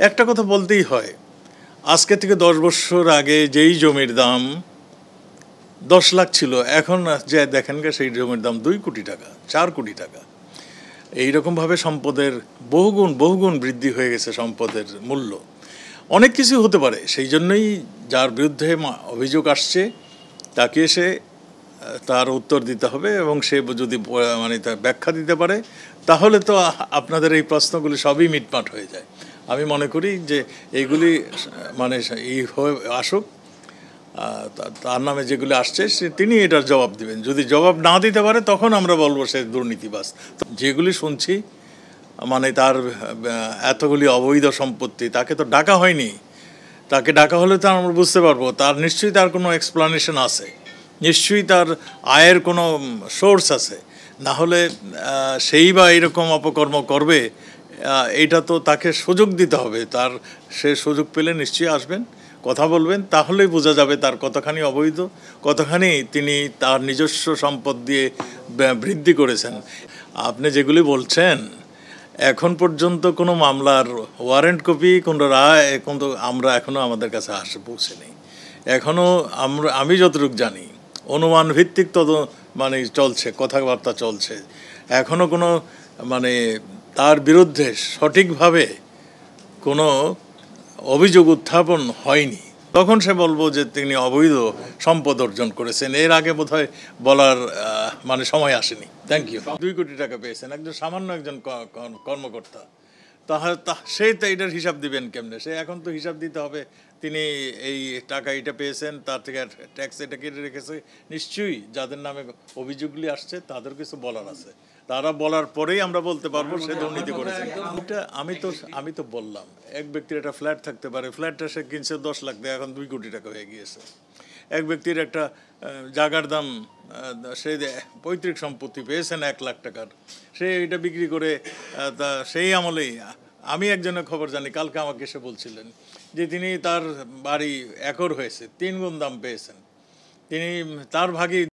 একটা কথা বলতেই হয়, আজকে থেকে 10 বছর আগে যেই জমির দাম 10 লাখ ছিল, এখন যে দেখেন সেই জমির দাম 2 কোটি টাকা, 4 কোটি টাকা। এইরকমভাবে সম্পদের বহুগুণ বৃদ্ধি হয়ে গেছে সম্পদের মূল্য। অনেক কিছু হতে পারে, সেই জন্যই যার বিরুদ্ধে অভিযোগ আসছে তাকে এসে তার উত্তর দিতে হবে, এবং সে যদি মানে তার ব্যাখ্যা দিতে পারে তাহলে তো আপনাদের এই প্রশ্নগুলি সবই মিটমাট হয়ে যায়। আমি মনে করি যে এইগুলি মানে আসুক, তার নামে যেগুলি আসছে তিনি এটার জবাব দিবেন। যদি জবাব না দিতে পারে তখন আমরা বলবো সে দুর্নীতিবাজ। যেগুলি শুনছি মানে তার এতগুলি অবৈধ সম্পত্তি, তাকে তো ডাকা হয়নি। তাকে ডাকা হলে তো আমরা বুঝতে পারবো তার নিশ্চয়ই তার কোনো এক্সপ্লানেশন আছে, নিশ্চয়ই তার আয়ের কোনো সোর্স আছে, না হলে সেই বা এরকম অপকর্ম করবে। এইটা তো তাকে সুযোগ দিতে হবে, সে সুযোগ পেলে নিশ্চয়ই আসবেন, কথা বলবেন, তাহলেই বোঝা যাবে তার কতখানি অবৈধ, কতখানি তিনি তার নিজস্ব সম্পদ দিয়ে বৃদ্ধি করেছেন। আপনি যেগুলি বলছেন, এখন পর্যন্ত কোনো মামলার ওয়ারেন্ট কপি, কোনো রায় কিন্তু আমরা এখনও আমাদের কাছে পৌঁছেনি। এখনও আমি যতটুকু জানি অনুমান ভিত্তিক মানে চলছে, কথাবার্তা চলছে। এখনও কোনো মানে তার বিরুদ্ধে সঠিকভাবে কোনো অভিযোগ উত্থাপন হয়নি। তখন সে বলবো যে তিনি অবৈধ সম্পদ অর্জন করেছেন। এর আগে বোধহয় বলার মানে সময় আসেনি। Thank you. 2 কোটি টাকা পেয়েছেন একজন সামান্য একজন কর্মকর্তা, তাহলে সে তো এটার হিসাব দিবেন কেমনে? সে এখন তো হিসাব দিতে হবে তিনি এই টাকা এটা পেয়েছেন, তার থেকে ট্যাক্স এটা কেটে রেখেছে। নিশ্চয়ই যাদের নামে অভিযোগগুলি আসছে তাদের কিছু বলার আছে, তারা বলার পরেই আমরা বলতে পারবো সে দুর্নীতি করেছে। আমি তো বললাম, এক ব্যক্তির একটা ফ্ল্যাট থাকতে পারে, ফ্ল্যাটটা সে কিনছে 10 লাখ দিয়ে, এখন 2 কোটি টাকা হয়ে গিয়েছে। এক ব্যক্তির একটা জায়গার দাম, সে পৈতৃক সম্পত্তি পেয়েছেন 1 লাখ টাকার, সে এটা বিক্রি করে সেই আমলেই আমি একজনের খবর জানি, কালকে আমাকে এসে বলছিলেন যে তিনি তার বাড়ি একর হয়েছে 3 গুণ দাম পেয়েছেন, তিনি তার ভাগই